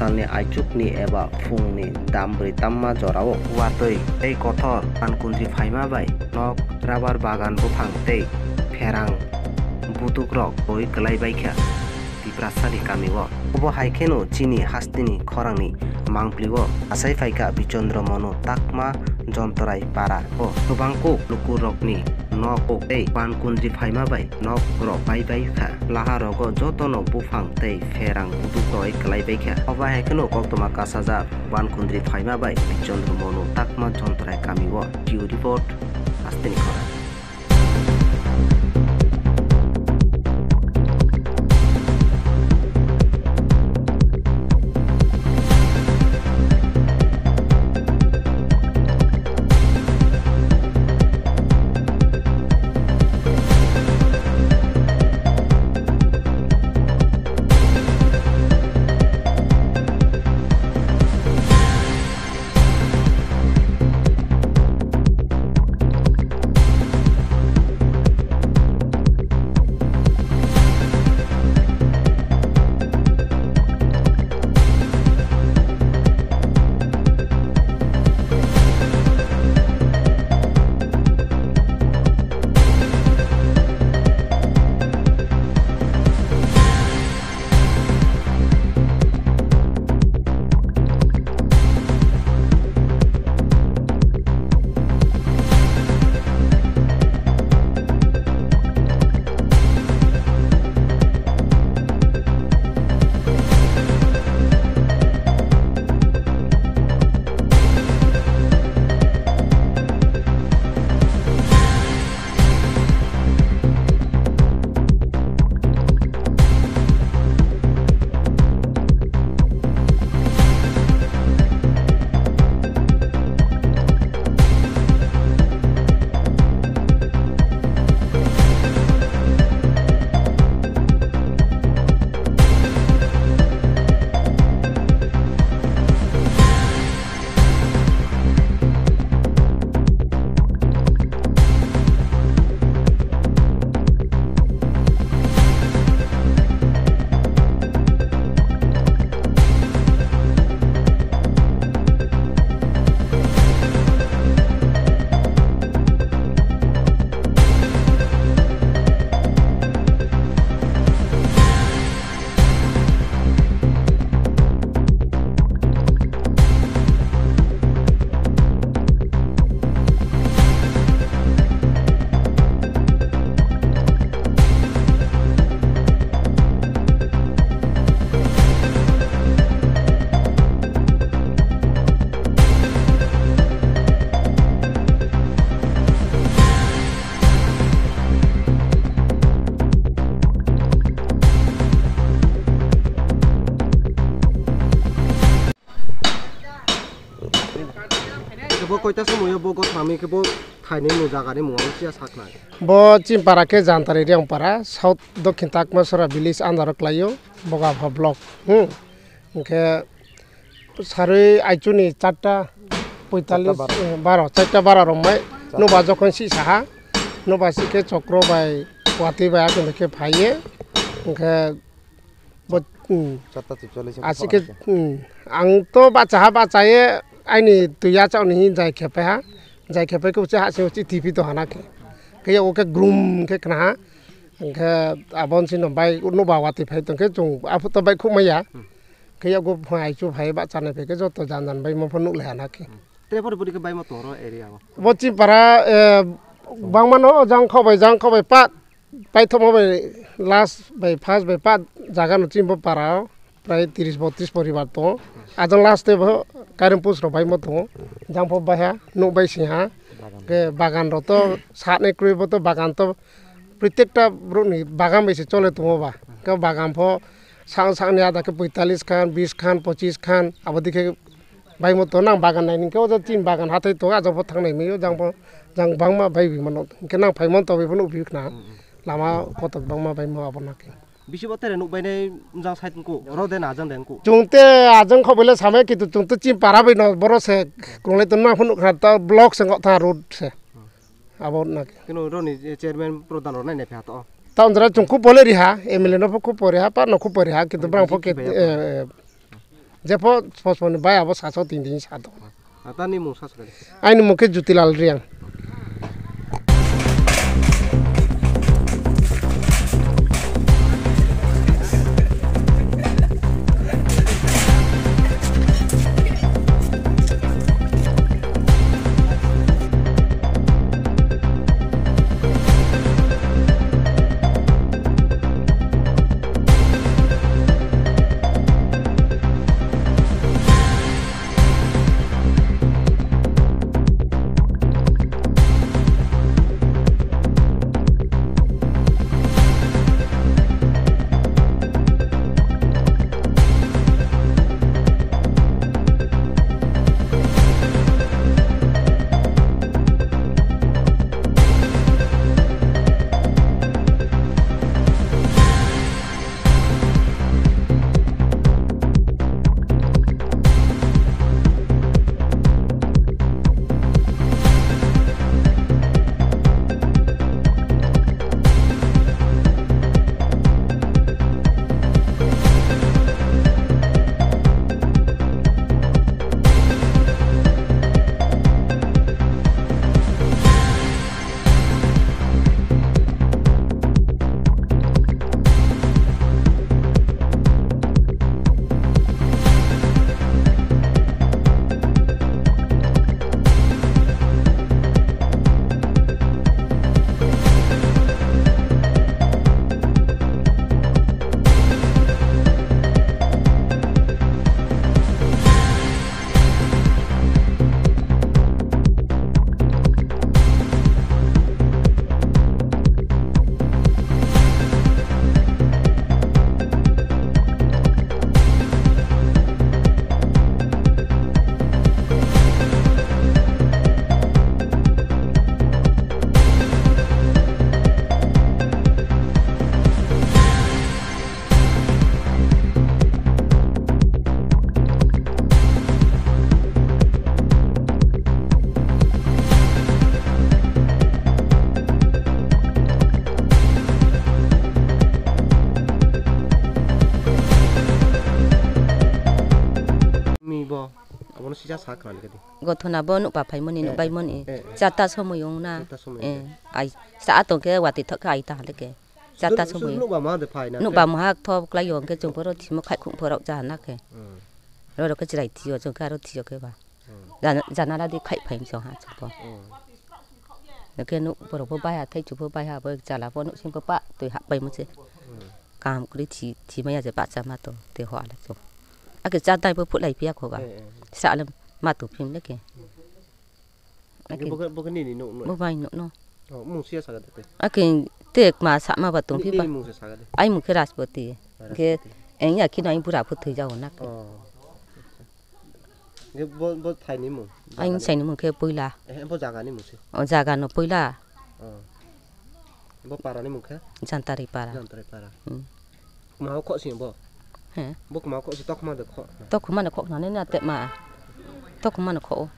salni aichukni eba fungni dambrui tamma jorao watui tei kothor pankundri phaima bai nok rubber bagan bufang tei pherang butukrok boi klaibaikha tiprasani kamio obo haikeno chini hastini khorangni mangpliwo asai phaika bichondra mono takma jontorai para o tobangko lukurokni nok tei pankundri phaima bai nok rok bai kha laharogo jotono bufang tei pherang butukroi klaibaikha obo haikeno koktoma kasajar pankundri phaima bai bichondra mono takma jontorai kamio due report hastini khorang koita samoyo bogo thami ke bo thaini no jaga ni muang sia sakna bo chimpara ke jantari riang para south dokhin takma sora village andar klayo boga bha block ke sare aichuni 4টা 45 4টা 12 romai no ba jokhon si saha no ba si ke chokro bai wati bai akon ke phaiye ke bo 4টা 44 asike ang to bacaye आइनि तुया चावनि जाय खेपे हा जाय खेपे को चा से टीवी तो हाना के ओके ग्रुम के कना के आबन सिन बाय उनो बावाति फाइ तंके जों आफु त बाय खुमैया के गो फाइ चु फाइ बा चाने पे के जो तो जान जान बाय म फनु ले हाना के तेपर पुरि के बाय म तोरो एरिया बच्ची पारा बांगमानो जां खबाय पा बाय थम बाय लास्ट बाय फास्ट बाय पा जागा न चिम पारा प्राय 30-32 परिवार तो आजं लास्ट दे कारेमपुस रबाय म दङ जांफो बाया न बाय सिहा के बागान रतो सातने क्रुइबो तो बागान तो प्रत्येकटा ब्रुनि बागान बेसे चले दङबा के बागान फो सांग सांगनि आदा के 45 खान 20 खान 25 खान आबदिके बाय म तो नां बागान नायनि के ओजा 3 बागान हाथै तो आजो फो थांनाय मियो जांफो जां बांगमा बाय बिमन के नां फाइमन तो बेफोरनो उबिखना लामा कतक बांगमा बाय म आबनाके बिसिबते नुबायनै जां साइडको रदे नाजन देनको जोंते आजं खबले सामे कितु जोंते चिम पाराबै न बरसे क्रोले त ना फनु खा त ब्लॉक संग था रोड से अब ना किनो रोनि चेयरमैन प्रधान र नाय फा त ताउनजरा जोंखु बोले रिहा एमएलए न फको परिहा पा न खु परिहा कितु ब्रां फके jepo pospon bai abo saso tin sado Atani mung sasakade. Aini muke Jutilal Riang. Abono sisa sakral kadi. Gotona bo nuk papai moni nuk bai moni. Jata somuyong na. Ai saat tong ke wati thok kai ta le ke. Jata somuy. Nuk ba ma de pai na. Nuk ba ma tho klayong ke jong poro thimo khai khung poro ja na ke. Ro ke jirai tiyo jong ka ro tiyo ke ba. Jana la di khai phai so ha so bo. Ke nuk poro bo bai ha thai chu bo bai ha bo jala bo nuk sim pa tu ha bai mo che. Kam kri thi ma ya je pa cha ma to te ho la so. Ake jata bo phut lai pia ko ba. Sa le ma tu phim le ke. Ake bukan ini no. Bo bai no no. Oh, mung sia sagade te. Ake tek ma sa ma ba tung phi ba. Mung sia sagade. Ai mung ke raspoti. Ke en ya ki nai pura phut thai jaw na ke. Ge bo thai ni mung. Anh sai ni mung ke poila. Bo jaga ni mung si. O jaga no poila. Bo para ni mung ke. Jantari para. Jantari para. Mau kok sih bo. He. Bo mau kok si tok ma de kok. Tok ma na kok na ne na te ma. Tok ma na kok.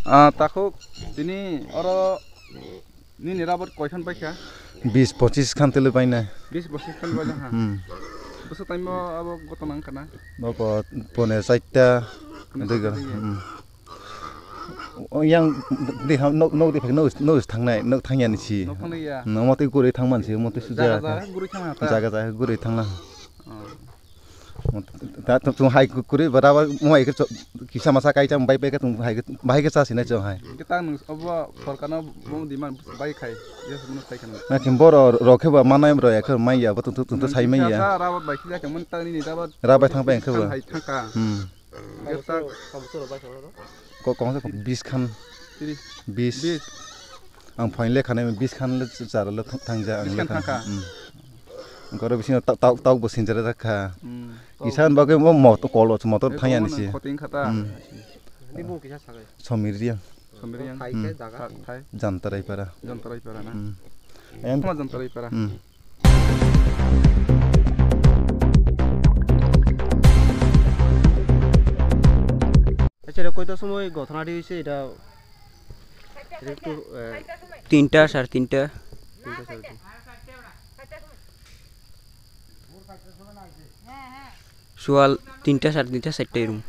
Takuk ini oro ini rabot koisan paika 20-25 খান তেলে পাই না 20-25 খান বাজা ha বসে time আব কত নাং কানা বাবা পনে 4টা দেগা yang di no di no थांनाय no थांया निसि no मते गुरै थां मानसि मते सुजा जागा जागा गुरै थांना ता तुम हाई गुरै बराबर मोय के किसा मासा काइचा बाइ बाइ के तुम हाई बाइ के चासिना जों हाई kita nung अब सरकारना बम दिमान बाइ खाइ यस मुन खाइ kana ना किम्बर रखेबा मानाय रो याख माइया बत तुम साइ माइया राबा बाइ खिला के मन तानि नि दाबा राबाय थांबाय खबा हाइ थांका गेसा कमसो बाइ थांरो को कौन से 20 खान 20 आं फाइनले खाने 20 खान ले जारल थांजा आं ले थांका गरो बिसिन ताव बसिनजरा राखा किसान बागे म तो कलो म तो थाया निसि खतिं खाता नि मु किसा सागे समिरिया खाइ के जागा खाइ जानतराय पारा ना एम मा जानतराय पारा আচ্ছা কয়টা সময় ঘটনাটি হইছে এটা একটু 3টা 3:30 3টা 3:30 সোয়াল 3টা 3:30 4টায় রুম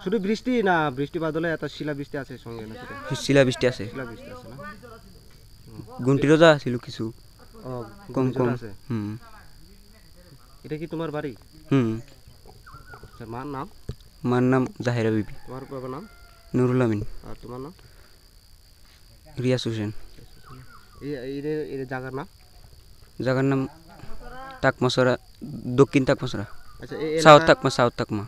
শুধু বৃষ্টি না বৃষ্টি বাদলে এত শিলা বৃষ্টি আছে সঙ্গে না সেটা শিলা বৃষ্টি আছে শিলা বৃষ্টি আছে না গুন্টি রোজা ছিল কিছু ও কম কম আছে এটা কি তোমার বাড়ি আচ্ছা মার নাম জাহেরা বিবি তোমার বাবার নাম নুরুল আমিন আর তোমার নাম রিয়াস হোসেন এই জায়গার নাম টাকমাসরা দক্ষিণ টাকমাসরা আচ্ছা সাউথ টাকমা সাউথ টাকমা